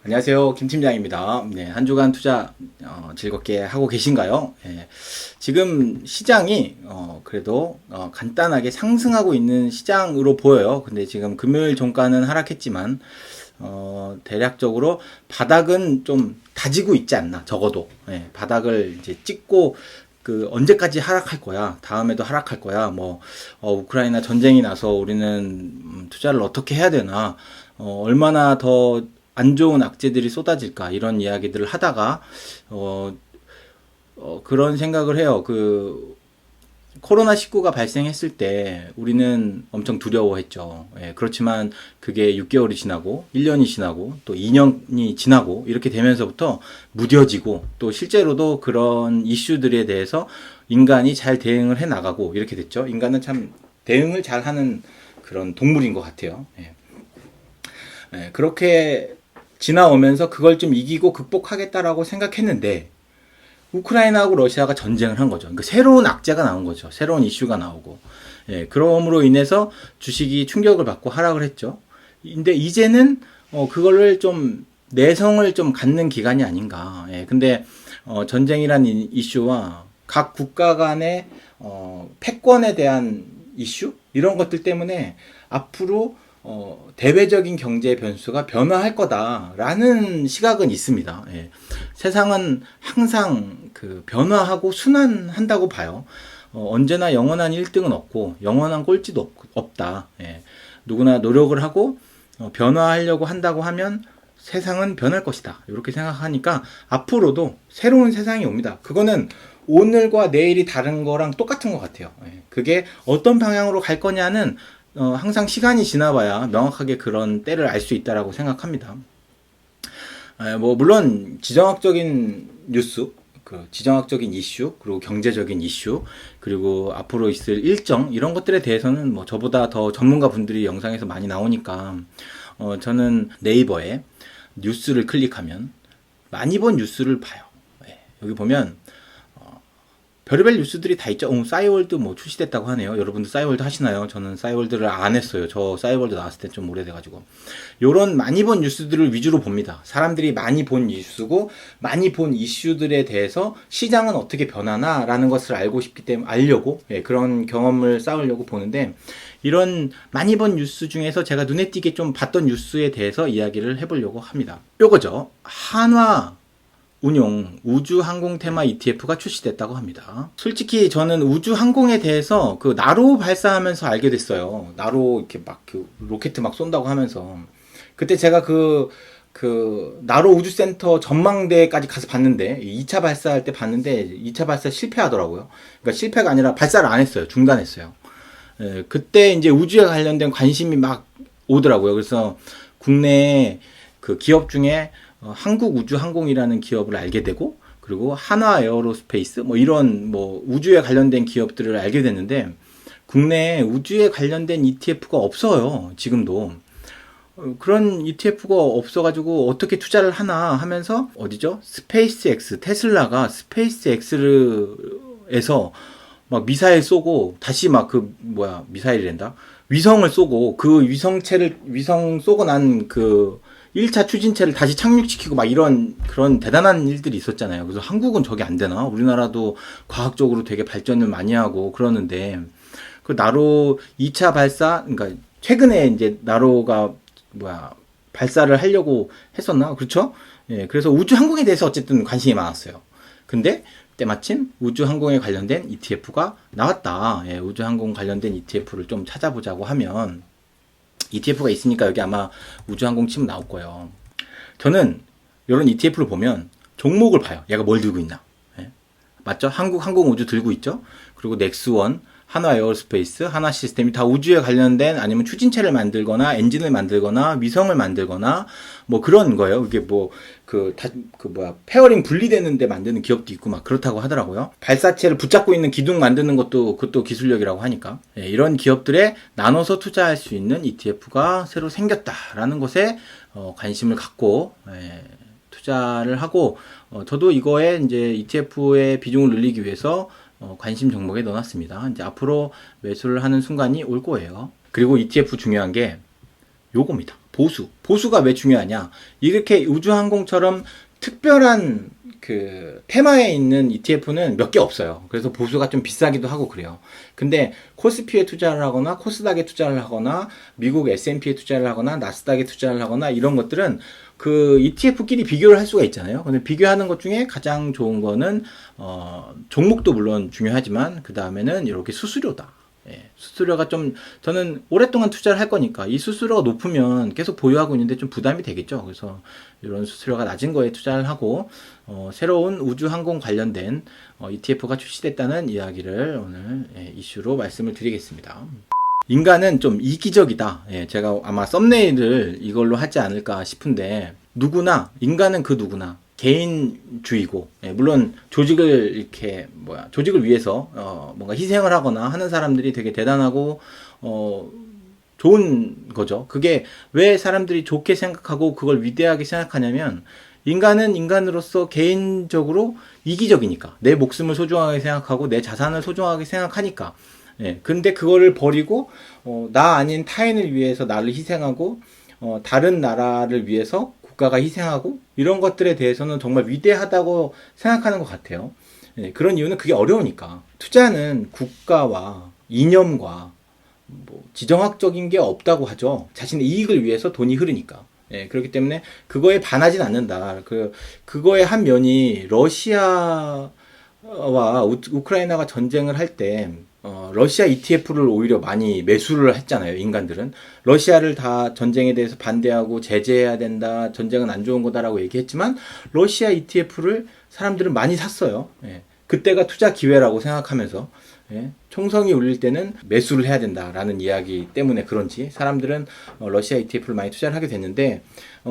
안녕하세요. 김 팀장입니다. 네, 한 주간 투자 즐겁게 하고 계신가요? 지금 시장이 그래도 간단하게 상승하고 있는 시장으로 보여요. 근데 지금 금요일 종가는 하락했지만 대략적으로 바닥은 좀 다지고 있지 않나, 적어도. 바닥을 이제 찍고 언제까지 하락할 거야? 다음에도 하락할 거야? 우크라이나 전쟁이 나서 우리는 투자를 어떻게 해야 되나? 얼마나 더 안 좋은 악재들이 쏟아질까? 이런 이야기들을 하다가, 그런 생각을 해요. 코로나19가 발생했을 때 우리는 엄청 두려워했죠. 그렇지만 그게 6개월이 지나고 1년이 지나고 또 2년이 지나고 이렇게 되면서부터 무뎌지고 또 실제로도 그런 이슈들에 대해서 인간이 잘 대응을 해 나가고 이렇게 됐죠. 인간은 참 대응을 잘 하는 그런 동물인 것 같아요. 그렇게 지나오면서 그걸 좀 이기고 극복하겠다라고 생각했는데 우크라이나하고 러시아가 전쟁을 한 거죠. 그러니까 새로운 악재가 나온 거죠. 새로운 이슈가 나오고. 그럼으로 인해서 주식이 충격을 받고 하락을 했죠. 근데 이제는 그거를 좀 내성을 좀 갖는 기간이 아닌가. 근데 전쟁이란 이슈와 각 국가 간의 패권에 대한 이슈 이런 것들 때문에 앞으로 대외적인 경제 변수가 변화할 거다라는 시각은 있습니다. 세상은 항상 변화하고 순환한다고 봐요. 언제나 영원한 1등은 없고 영원한 꼴찌도 없다. 누구나 노력을 하고 변화하려고 한다고 하면 세상은 변할 것이다. 이렇게 생각하니까 앞으로도 새로운 세상이 옵니다. 그거는 오늘과 내일이 다른 거랑 똑같은 것 같아요. 그게 어떤 방향으로 갈 거냐는 항상 시간이 지나봐야 명확하게 그런 때를 알 수 있다라고 생각합니다. 물론 지정학적인 뉴스, 지정학적인 이슈, 그리고 경제적인 이슈, 그리고 앞으로 있을 일정 이런 것들에 대해서는 저보다 더 전문가 분들이 영상에서 많이 나오니까 저는 네이버에 뉴스를 클릭하면 많이 본 뉴스를 봐요. 여기 보면 별의별 뉴스들이 다 있죠. 싸이월드 출시됐다고 하네요. 여러분들 싸이월드 하시나요? 저는 싸이월드를 안 했어요. 저 싸이월드 나왔을 때 좀 오래돼가지고. 요런 많이 본 뉴스들을 위주로 봅니다. 사람들이 많이 본 뉴스고, 많이 본 이슈들에 대해서 시장은 어떻게 변하나라는 것을 알고 싶기 때문에, 알려고, 그런 경험을 쌓으려고 보는데, 이런 많이 본 뉴스 중에서 제가 눈에 띄게 좀 봤던 뉴스에 대해서 이야기를 해보려고 합니다. 요거죠. 한화 운용 우주항공 테마 ETF가 출시됐다고 합니다. 솔직히 저는 우주항공에 대해서 나로 발사하면서 알게 됐어요. 나로 이렇게 로켓 쏜다고 하면서. 그때 제가 나로 우주센터 전망대까지 가서 봤는데, 2차 발사할 때 봤는데, 2차 발사 실패하더라고요. 그러니까 실패가 아니라 발사를 안 했어요. 중단했어요. 그때 이제 우주에 관련된 관심이 막 오더라고요. 그래서 국내 기업 중에 한국우주항공이라는 기업을 알게 되고, 그리고 한화에어로스페이스 이런 우주에 관련된 기업들을 알게 됐는데, 국내에 우주에 관련된 ETF가 없어요. 지금도. 그런 ETF가 없어가지고 어떻게 투자를 하나 하면서, 어디죠? 스페이스X, 테슬라가 스페이스X에서 미사일 쏘고 다시 미사일이란다? 위성을 쏘고 위성 쏘고 난 1차 추진체를 다시 착륙시키고 그런 대단한 일들이 있었잖아요. 그래서 한국은 저게 안 되나? 우리나라도 과학적으로 되게 발전을 많이 하고 그러는데, 나로 2차 발사, 그러니까 최근에 이제 나로가 발사를 하려고 했었나? 그렇죠? 그래서 우주항공에 대해서 어쨌든 관심이 많았어요. 근데 때마침 우주항공에 관련된 ETF가 나왔다. 우주항공 관련된 ETF를 좀 찾아보자고 하면 ETF가 있으니까 여기 아마 우주항공 치면 나올 거예요. 저는 이런 ETF를 보면 종목을 봐요. 얘가 뭘 들고 있나. 맞죠? 한국항공우주 들고 있죠? 그리고 넥스원, 한화에어로스페이스, 하나시스템이 다 우주에 관련된, 아니면 추진체를 만들거나 엔진을 만들거나 위성을 만들거나 그런 거예요. 이게 페어링 분리되는데 만드는 기업도 있고 그렇다고 하더라고요. 발사체를 붙잡고 있는 기둥 만드는 그것도 기술력이라고 하니까. 이런 기업들에 나눠서 투자할 수 있는 ETF가 새로 생겼다라는 것에 관심을 갖고 투자를 하고, 저도 이거에 이제 ETF의 비중을 늘리기 위해서 관심 종목에 넣어놨습니다. 이제 앞으로 매수를 하는 순간이 올 거예요. 그리고 ETF 중요한 게 요겁니다. 보수가 왜 중요하냐? 이렇게 우주항공처럼 특별한 그 테마에 있는 ETF는 몇 개 없어요. 그래서 보수가 좀 비싸기도 하고 그래요. 근데 코스피에 투자를 하거나 코스닥에 투자를 하거나 미국 S&P에 투자를 하거나 나스닥에 투자를 하거나 이런 것들은 그 ETF끼리 비교를 할 수가 있잖아요. 근데 비교하는 것 중에 가장 좋은 거는 종목도 물론 중요하지만 그 다음에는 이렇게 수수료다. 예, 수수료가 좀 저는 오랫동안 투자를 할 거니까 이 수수료가 높으면 계속 보유하고 있는데 좀 부담이 되겠죠. 그래서 이런 수수료가 낮은 거에 투자를 하고 새로운 우주항공 관련된 ETF가 출시됐다는 이야기를 오늘 이슈로 말씀을 드리겠습니다. 인간은 좀 이기적이다. 예, 제가 아마 썸네일을 이걸로 하지 않을까 싶은데 인간은 그 누구나 개인주의고, 예, 물론 조직을 위해서 뭔가 희생을 하거나 하는 사람들이 되게 대단하고 좋은 거죠. 그게 왜 사람들이 좋게 생각하고 그걸 위대하게 생각하냐면 인간은 인간으로서 개인적으로 이기적이니까 내 목숨을 소중하게 생각하고 내 자산을 소중하게 생각하니까. 예, 근데 그거를 버리고 나 아닌 타인을 위해서 나를 희생하고 다른 나라를 위해서 국가가 희생하고 이런 것들에 대해서는 정말 위대하다고 생각하는 것 같아요. 예, 그런 이유는 그게 어려우니까. 투자는 국가와 이념과 뭐 지정학적인 게 없다고 하죠. 자신의 이익을 위해서 돈이 흐르니까. 예, 그렇기 때문에 그거에 반하진 않는다. 그거의 한 면이 러시아와 우크라이나가 전쟁을 할 때 러시아 ETF를 오히려 많이 매수를 했잖아요, 인간들은. 러시아를 다 전쟁에 대해서 반대하고 제재해야 된다, 전쟁은 안 좋은 거다라고 얘기했지만, 러시아 ETF를 사람들은 많이 샀어요. 예. 그때가 투자 기회라고 생각하면서, 예. 총성이 울릴 때는 매수를 해야 된다라는 이야기 때문에 그런지, 사람들은 러시아 ETF를 많이 투자를 하게 됐는데,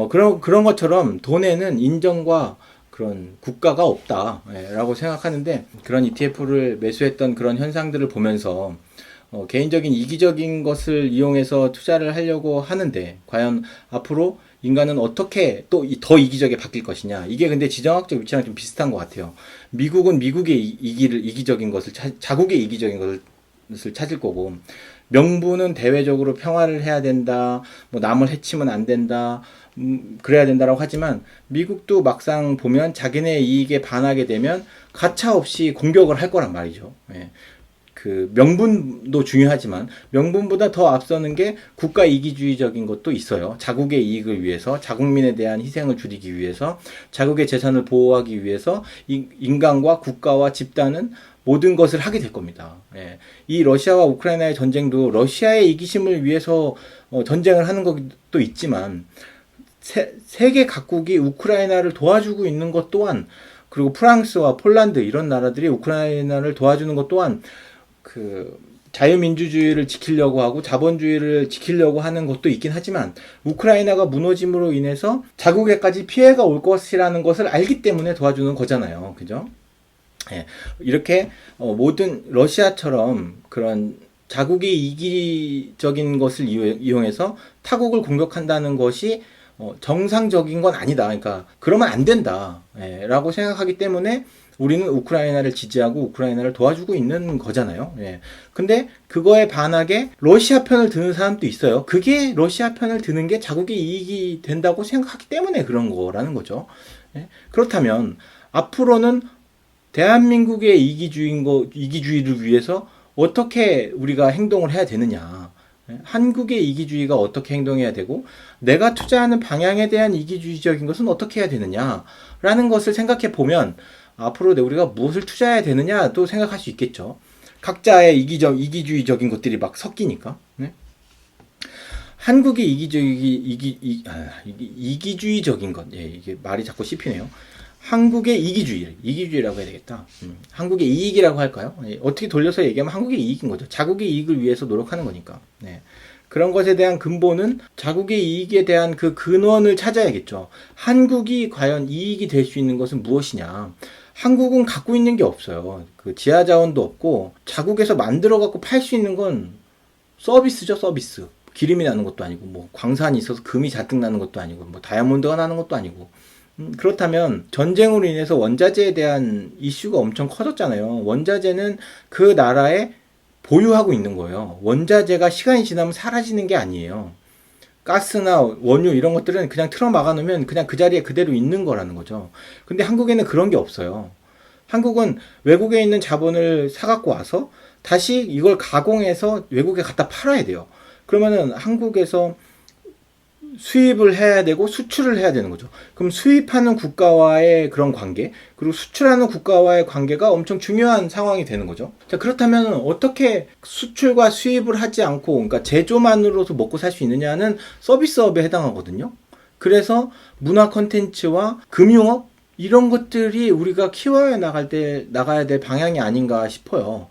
그런 것처럼 돈에는 인정과 그런 국가가 없다라고 생각하는데 그런 ETF를 매수했던 그런 현상들을 보면서 개인적인 이기적인 것을 이용해서 투자를 하려고 하는데 과연 앞으로 인간은 어떻게 또 더 이기적에 바뀔 것이냐. 이게 근데 지정학적 위치랑 좀 비슷한 것 같아요. 미국은 미국의 이기적인 것을 자국의 이기적인 것을 찾을 거고 명분은 대외적으로 평화를 해야 된다. 뭐 남을 해치면 안 된다. 그래야 된다라고 하지만 미국도 막상 보면 자기네 이익에 반하게 되면 가차없이 공격을 할 거란 말이죠. 예. 그 명분도 중요하지만 명분보다 더 앞서는 게 국가 이기주의적인 것도 있어요. 자국의 이익을 위해서, 자국민에 대한 희생을 줄이기 위해서, 자국의 재산을 보호하기 위해서 인간과 국가와 집단은 모든 것을 하게 될 겁니다. 예. 이 러시아와 우크라이나의 전쟁도 러시아의 이기심을 위해서 전쟁을 하는 것도 있지만 세계 각국이 우크라이나를 도와주고 있는 것 또한, 그리고 프랑스와 폴란드 이런 나라들이 우크라이나를 도와주는 것 또한 그 자유민주주의를 지키려고 하고 자본주의를 지키려고 하는 것도 있긴 하지만 우크라이나가 무너짐으로 인해서 자국에까지 피해가 올 것이라는 것을 알기 때문에 도와주는 거잖아요. 그죠? 예. 이렇게 모든 러시아처럼 그런 자국의 이기적인 것을 이용해서 타국을 공격한다는 것이 정상적인 건 아니다. 그러니까 그러면 안 된다. 예, 라고 생각하기 때문에 우리는 우크라이나를 지지하고 우크라이나를 도와주고 있는 거잖아요. 예. 근데 그거에 반하게 러시아 편을 드는 사람도 있어요. 그게 러시아 편을 드는 게 자국의 이익이 된다고 생각하기 때문에 그런 거라는 거죠. 예. 그렇다면 앞으로는 대한민국의 이기주의를 위해서 어떻게 우리가 행동을 해야 되느냐. 한국의 이기주의가 어떻게 행동해야 되고 내가 투자하는 방향에 대한 이기주의적인 것은 어떻게 해야 되느냐라는 것을 생각해 보면 앞으로 우리가 무엇을 투자해야 되느냐도 생각할 수 있겠죠. 각자의 이기주의적인 것들이 막 섞이니까. 네? 한국의 이기주의적인 것, 예, 이게 말이 자꾸 씹히네요. 한국의 이기주의라고 해야 되겠다. 한국의 이익이라고 할까요? 예, 어떻게 돌려서 얘기하면 한국의 이익인 거죠. 자국의 이익을 위해서 노력하는 거니까. 네. 그런 것에 대한 근본은 자국의 이익에 대한 그 근원을 찾아야겠죠. 한국이 과연 이익이 될 수 있는 것은 무엇이냐. 한국은 갖고 있는 게 없어요. 그 지하 자원도 없고 자국에서 만들어 갖고 팔 수 있는 건 서비스죠, 서비스. 기름이 나는 것도 아니고 뭐 광산이 있어서 금이 잔뜩 나는 것도 아니고 뭐 다이아몬드가 나는 것도 아니고. 그렇다면 전쟁으로 인해서 원자재에 대한 이슈가 엄청 커졌잖아요. 원자재는 그 나라에 보유하고 있는 거예요. 원자재가 시간이 지나면 사라지는 게 아니에요. 가스나 원유 이런 것들은 그냥 틀어 막아 놓으면 그냥 그 자리에 그대로 있는 거라는 거죠. 근데 한국에는 그런 게 없어요. 한국은 외국에 있는 자본을 사갖고 와서 다시 이걸 가공해서 외국에 갖다 팔아야 돼요. 그러면은 한국에서 수입을 해야 되고 수출을 해야 되는 거죠. 그럼 수입하는 국가와의 그런 관계, 그리고 수출하는 국가와의 관계가 엄청 중요한 상황이 되는 거죠. 자, 그렇다면 어떻게 수출과 수입을 하지 않고, 그러니까 제조만으로도 먹고 살 수 있느냐는 서비스업에 해당하거든요. 그래서 문화 콘텐츠와 금융업 이런 것들이 우리가 키워야 나가야 될 방향이 아닌가 싶어요.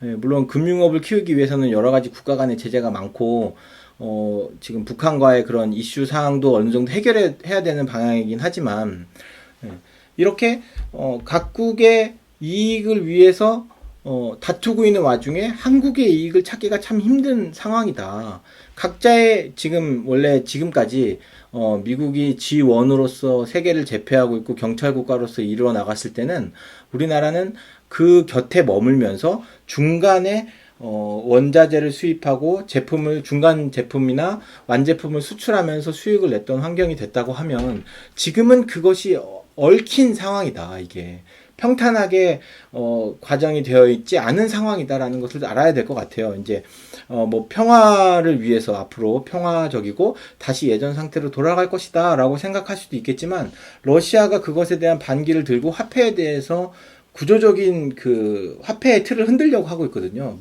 예, 물론 금융업을 키우기 위해서는 여러 가지 국가 간의 제재가 많고, 지금 북한과의 그런 이슈 사항도 어느 정도 해결해야 되는 방향이긴 하지만, 예, 이렇게, 각국의 이익을 위해서, 다투고 있는 와중에 한국의 이익을 찾기가 참 힘든 상황이다. 각자의 원래 지금까지, 미국이 G1으로서 세계를 제패하고 있고 경찰 국가로서 이루어 나갔을 때는 우리나라는 그 곁에 머물면서 중간에 원자재를 수입하고 중간 제품이나 완제품을 수출하면서 수익을 냈던 환경이 됐다고 하면 지금은 그것이 얽힌 상황이다. 이게 평탄하게 과정이 되어 있지 않은 상황이다라는 것을 알아야 될 것 같아요. 이제 뭐 평화를 위해서 앞으로 평화적이고 다시 예전 상태로 돌아갈 것이다라고 생각할 수도 있겠지만 러시아가 그것에 대한 반기를 들고 화폐에 대해서 구조적인 그 화폐의 틀을 흔들려고 하고 있거든요.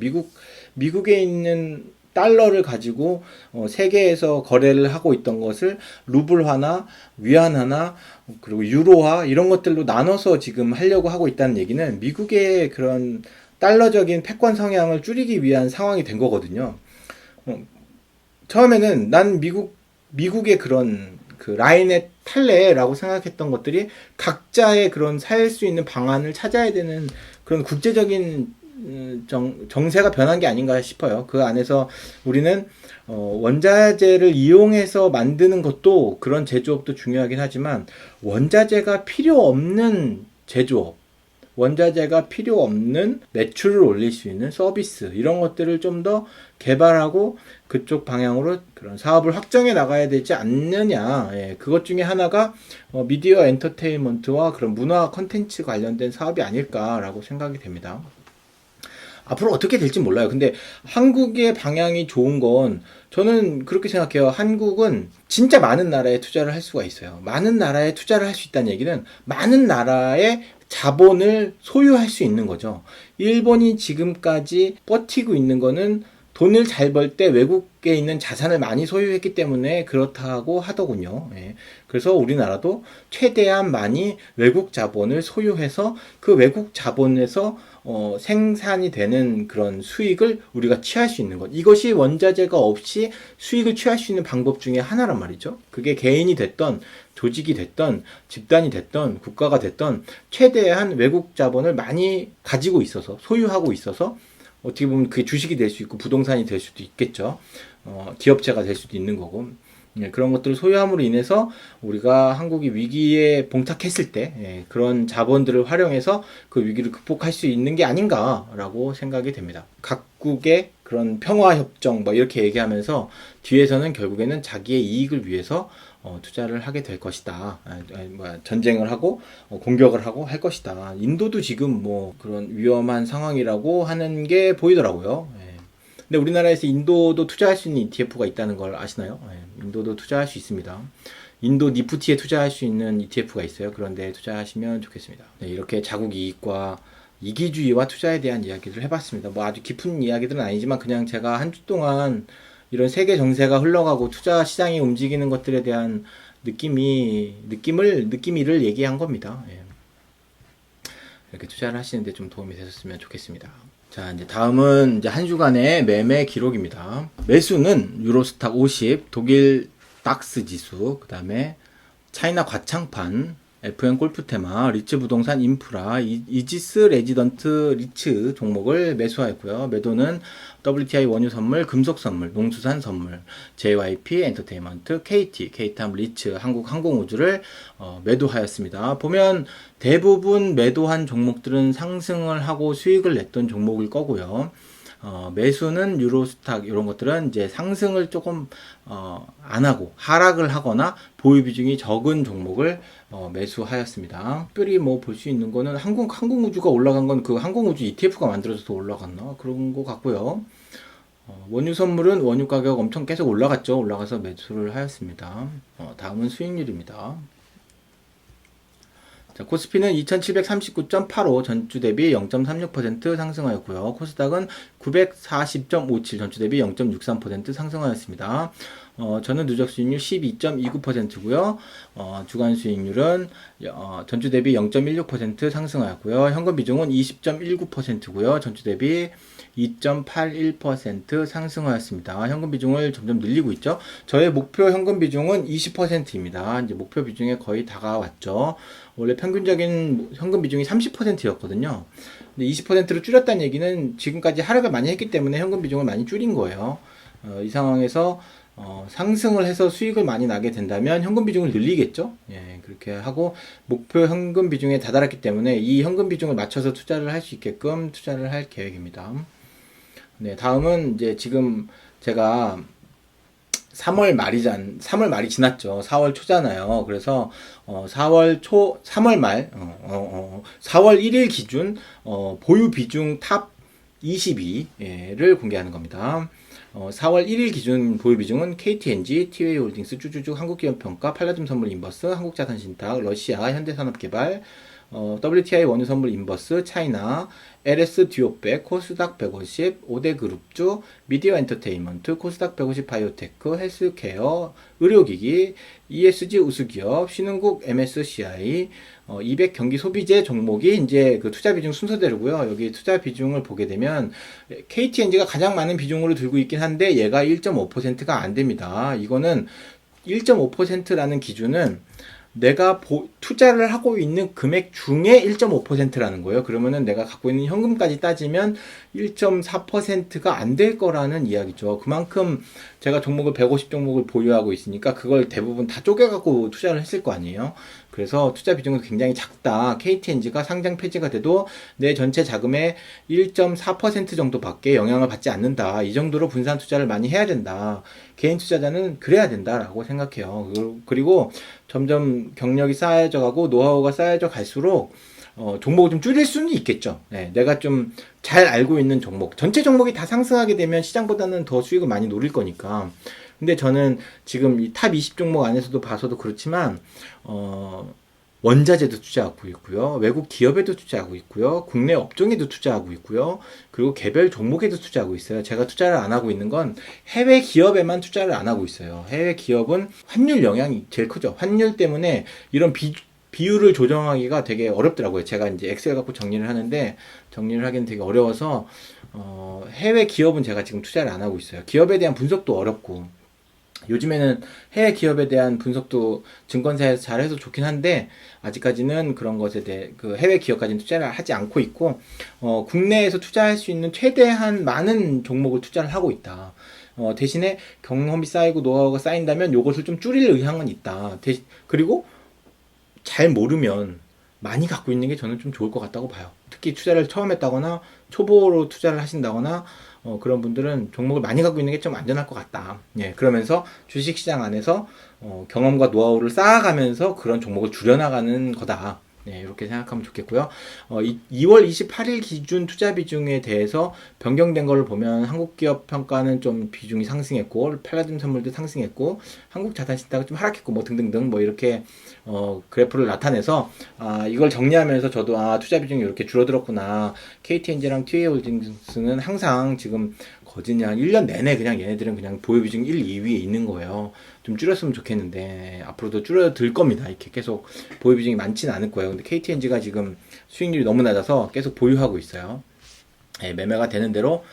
미국에 있는 달러를 가지고 세계에서 거래를 하고 있던 것을 루블화나 위안화나 그리고 유로화 이런 것들로 나눠서 지금 하려고 하고 있다는 얘기는 미국의 그런 달러적인 패권 성향을 줄이기 위한 상황이 된 거거든요. 처음에는 난 미국의 그런 그 라인의 탈레라고 생각했던 것들이 각자의 그런 살 수 있는 방안을 찾아야 되는 그런 국제적인 정세가 변한 게 아닌가 싶어요. 그 안에서 우리는 원자재를 이용해서 만드는 것도 그런 제조업도 중요하긴 하지만 원자재가 필요 없는 제조업, 원자재가 필요 없는 매출을 올릴 수 있는 서비스 이런 것들을 좀 더 개발하고 그쪽 방향으로 그런 사업을 확정해 나가야 되지 않느냐. 예, 그것 중에 하나가 미디어 엔터테인먼트와 그런 문화 콘텐츠 관련된 사업이 아닐까라고 생각이 됩니다. 앞으로 어떻게 될지 몰라요. 근데 한국의 방향이 좋은 건 저는 그렇게 생각해요. 한국은 진짜 많은 나라에 투자를 할 수가 있어요. 많은 나라에 투자를 할 수 있다는 얘기는 많은 나라의 자본을 소유할 수 있는 거죠. 일본이 지금까지 버티고 있는 거는 돈을 잘 벌 때 외국에 있는 자산을 많이 소유했기 때문에 그렇다고 하더군요. 예. 그래서 우리나라도 최대한 많이 외국 자본을 소유해서 그 외국 자본에서 생산이 되는 그런 수익을 우리가 취할 수 있는 것. 이것이 원자재가 없이 수익을 취할 수 있는 방법 중에 하나란 말이죠. 그게 개인이 됐던 조직이 됐던 집단이 됐던 국가가 됐던 최대한 외국 자본을 많이 가지고 있어서 소유하고 있어서 어떻게 보면 그게 주식이 될 수 있고 부동산이 될 수도 있겠죠. 기업체가 될 수도 있는 거고. 예, 그런 것들을 소유함으로 인해서 우리가 한국이 위기에 봉착했을 때 그런 자본들을 활용해서 그 위기를 극복할 수 있는 게 아닌가라고 생각이 됩니다. 각국의 그런 평화협정 뭐 이렇게 얘기하면서 뒤에서는 결국에는 자기의 이익을 위해서 투자를 하게 될 것이다. 전쟁을 하고 공격을 하고 할 것이다. 인도도 지금 뭐 그런 위험한 상황이라고 하는 게 보이더라고요. 근데 우리나라에서 인도도 투자할 수 있는 ETF가 있다는 걸 아시나요? 인도도 투자할 수 있습니다. 인도 니프티에 투자할 수 있는 ETF가 있어요. 그런데 투자하시면 좋겠습니다. 네, 이렇게 자국 이익과 이기주의와 투자에 대한 이야기를 해봤습니다. 뭐 아주 깊은 이야기들은 아니지만 그냥 제가 한 주 동안 이런 세계 정세가 흘러가고 투자 시장이 움직이는 것들에 대한 느낌을 얘기한 겁니다. 예. 이렇게 투자를 하시는데 좀 도움이 되셨으면 좋겠습니다. 자, 이제 다음은 이제 한 주간의 매매 기록입니다. 매수는 유로스탁 50, 독일 닥스 지수, 그 다음에 차이나 과창판, FN 골프테마, 리츠 부동산 인프라, 이지스 레지던트 리츠 종목을 매수하였고요. 매도는 WTI 원유 선물, 금속 선물, 농수산 선물, JYP 엔터테인먼트, KT, K탐 리츠, 한국 항공우주를 매도하였습니다. 보면 대부분 매도한 종목들은 상승을 하고 수익을 냈던 종목일 거고요. 매수는 유로스탁 이런 것들은 이제 상승을 조금 안 하고 하락을 하거나 보유 비중이 적은 종목을 매수하였습니다. 특별히 뭐 볼 수 있는 거는 항공우주가 올라간 건 그 항공우주 ETF가 만들어져서 올라갔나 그런 거 같고요. 원유 선물은 원유 가격 엄청 계속 올라갔죠. 올라가서 매수를 하였습니다. 다음은 수익률입니다. 자, 코스피는 2739.85 전주 대비 0.36% 상승하였고요. 코스닥은 940.57 전주 대비 0.63% 상승하였습니다. 저는 누적 수익률 12.29%고요. 주간 수익률은 전주 대비 0.16% 상승하였고요. 현금 비중은 20.19%고요. 전주 대비 2.81% 상승하였습니다. 현금 비중을 점점 늘리고 있죠. 저의 목표 현금 비중은 20%입니다. 이제 목표 비중에 거의 다가왔죠. 원래 평균적인 현금 비중이 30%였거든요. 근데 20%로 줄였다는 얘기는 지금까지 하락을 많이 했기 때문에 현금 비중을 많이 줄인 거예요. 이 상황에서 상승을 해서 수익을 많이 나게 된다면 현금 비중을 늘리겠죠. 예, 그렇게 하고 목표 현금 비중에 다다랐기 때문에 이 현금 비중을 맞춰서 투자를 할 수 있게끔 투자를 할 계획입니다. 네, 다음은 이제 지금 제가 3월 말이 지났죠. 4월 초잖아요. 그래서 3월 말 4월 1일 기준 보유 비중 탑 22를 공개하는 겁니다. 4월 1일 기준 보유 비중은 KTNG, TOA홀딩스, 쭈쭈쭈, 한국기업평가, 팔라듐 선물 인버스, 한국자산신탁, 러시아, 현대산업개발, WTI 원유선물 인버스, 차이나, LS 듀오백, 코스닥 150, 5대 그룹주, 미디어 엔터테인먼트, 코스닥 150 바이오테크, 헬스케어, 의료기기, ESG 우수기업, 신흥국 MSCI, 200 경기 소비재 종목이 이제 그 투자 비중 순서대로고요. 여기 투자 비중을 보게 되면 KTNG가 가장 많은 비중으로 들고 있긴 한데 얘가 1.5%가 안 됩니다. 이거는 1.5%라는 기준은 내가 투자를 하고 있는 금액 중에 1.5%라는 거예요. 그러면은 내가 갖고 있는 현금까지 따지면 1.4%가 안 될 거라는 이야기죠. 그만큼 제가 150 종목을 보유하고 있으니까 그걸 대부분 다 쪼개갖고 투자를 했을 거 아니에요. 그래서 투자 비중은 굉장히 작다. KTNG가 상장 폐지가 돼도 내 전체 자금의 1.4% 정도밖에 영향을 받지 않는다. 이 정도로 분산 투자를 많이 해야 된다. 개인 투자자는 그래야 된다라고 생각해요. 그리고 점점 경력이 쌓여져 가고 노하우가 쌓여져 갈수록 종목을 좀 줄일 수는 있겠죠. 네, 내가 좀 잘 알고 있는 종목, 전체 종목이 다 상승하게 되면 시장보다는 더 수익을 많이 노릴 거니까. 근데 저는 지금 이 탑 20 종목 안에서도 봐서도 그렇지만 원자재도 투자하고 있고요. 외국 기업에도 투자하고 있고요. 국내 업종에도 투자하고 있고요. 그리고 개별 종목에도 투자하고 있어요. 제가 투자를 안 하고 있는 건 해외 기업에만 투자를 안 하고 있어요. 해외 기업은 환율 영향이 제일 크죠. 환율 때문에 이런 비율을 조정하기가 되게 어렵더라고요. 제가 이제 엑셀 갖고 정리를 하는데 정리를 하기는 되게 어려워서 해외 기업은 제가 지금 투자를 안 하고 있어요. 기업에 대한 분석도 어렵고 요즘에는 해외 기업에 대한 분석도 증권사에서 잘해서 좋긴 한데 아직까지는 그런 것에 대해 그 해외 기업까지는 투자를 하지 않고 있고 국내에서 투자할 수 있는 최대한 많은 종목을 투자를 하고 있다. 대신에 경험이 쌓이고 노하우가 쌓인다면 요것을 좀 줄일 의향은 있다. 그리고 잘 모르면 많이 갖고 있는 게 저는 좀 좋을 것 같다고 봐요. 특히 투자를 처음 했다거나 초보로 투자를 하신다거나 그런 분들은 종목을 많이 갖고 있는 게 좀 안전할 것 같다. 예, 그러면서 주식시장 안에서 경험과 노하우를 쌓아가면서 그런 종목을 줄여나가는 거다. 네, 이렇게 생각하면 좋겠고요. 2월 28일 기준 투자 비중에 대해서 변경된 거를 보면 한국기업 평가는 좀 비중이 상승했고, 팔라듐 선물도 상승했고, 한국자산신탁은 좀 하락했고, 뭐 등등등 뭐 이렇게 그래프를 나타내서 이걸 정리하면서 저도 투자 비중이 이렇게 줄어들었구나. KTNG랑 TOA홀딩스는 항상 지금 거진히 한 1년 내내 그냥 얘네들은 그냥 보유 비중 1, 2위에 있는 거예요. 좀 줄였으면 좋겠는데 앞으로도 줄어들 겁니다. 이렇게 계속 보유 비중이 많지는 않을 거예요. 근데 KTNG가 지금 수익률이 너무 낮아서 계속 보유하고 있어요. 예, 매매가 되는 대로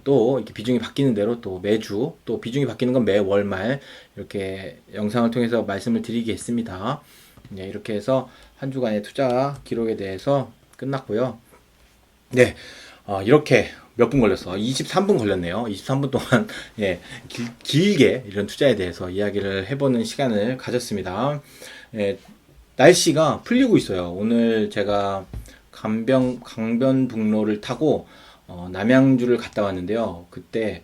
또 이렇게 비중이 바뀌는 대로 또 매주 또 비중이 바뀌는 건 매 월말 이렇게 영상을 통해서 말씀을 드리겠습니다. 네, 이렇게 해서 한 주간의 투자 기록에 대해서 끝났고요. 네, 이렇게 몇 분 걸렸어? 23분 걸렸네요. 23분 동안 예, 길게 이런 투자에 대해서 이야기를 해보는 시간을 가졌습니다. 예, 날씨가 풀리고 있어요. 오늘 제가 강변북로를 타고 남양주를 갔다 왔는데요. 그때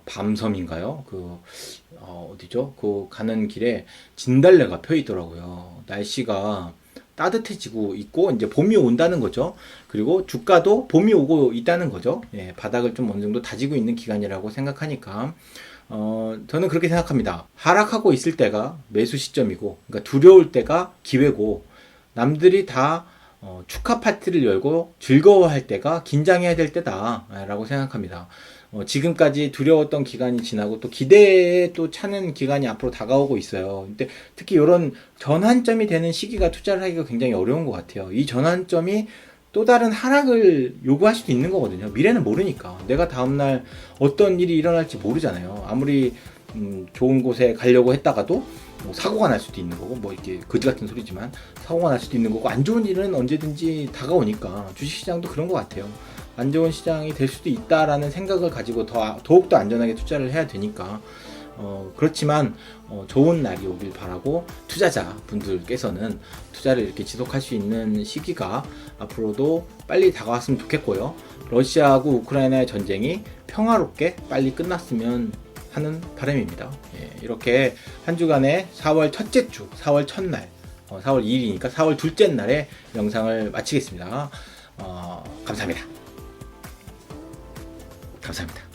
밤섬인가요? 어디죠? 그 가는 길에 진달래가 펴 있더라고요. 날씨가 따뜻해지고 있고 이제 봄이 온다는 거죠. 그리고 주가도 봄이 오고 있다는 거죠. 예, 바닥을 좀 어느 정도 다지고 있는 기간이라고 생각하니까 저는 그렇게 생각합니다. 하락하고 있을 때가 매수 시점이고, 그러니까 두려울 때가 기회고, 남들이 다 축하 파티를 열고 즐거워할 때가 긴장해야 될 때다라고 생각합니다. 지금까지 두려웠던 기간이 지나고 또 기대에 또 차는 기간이 앞으로 다가오고 있어요. 근데 특히 이런 전환점이 되는 시기가 투자를 하기가 굉장히 어려운 것 같아요. 이 전환점이 또 다른 하락을 요구할 수도 있는 거거든요. 미래는 모르니까. 내가 다음날 어떤 일이 일어날지 모르잖아요. 아무리 좋은 곳에 가려고 했다가도 뭐 사고가 날 수도 있는 거고, 뭐 이렇게 거지 같은 소리지만 사고가 날 수도 있는 거고, 안 좋은 일은 언제든지 다가오니까 주식시장도 그런 것 같아요. 안 좋은 시장이 될 수도 있다라는 생각을 가지고 더욱더 안전하게 투자를 해야 되니까 그렇지만 좋은 날이 오길 바라고, 투자자 분들께서는 투자를 이렇게 지속할 수 있는 시기가 앞으로도 빨리 다가왔으면 좋겠고요. 러시아하고 우크라이나의 전쟁이 평화롭게 빨리 끝났으면 하는 바람입니다. 예, 이렇게 한 주간의 4월 첫째 주, 4월 첫날, 4월 2일이니까 4월 둘째 날에 영상을 마치겠습니다. 감사합니다. 감사합니다.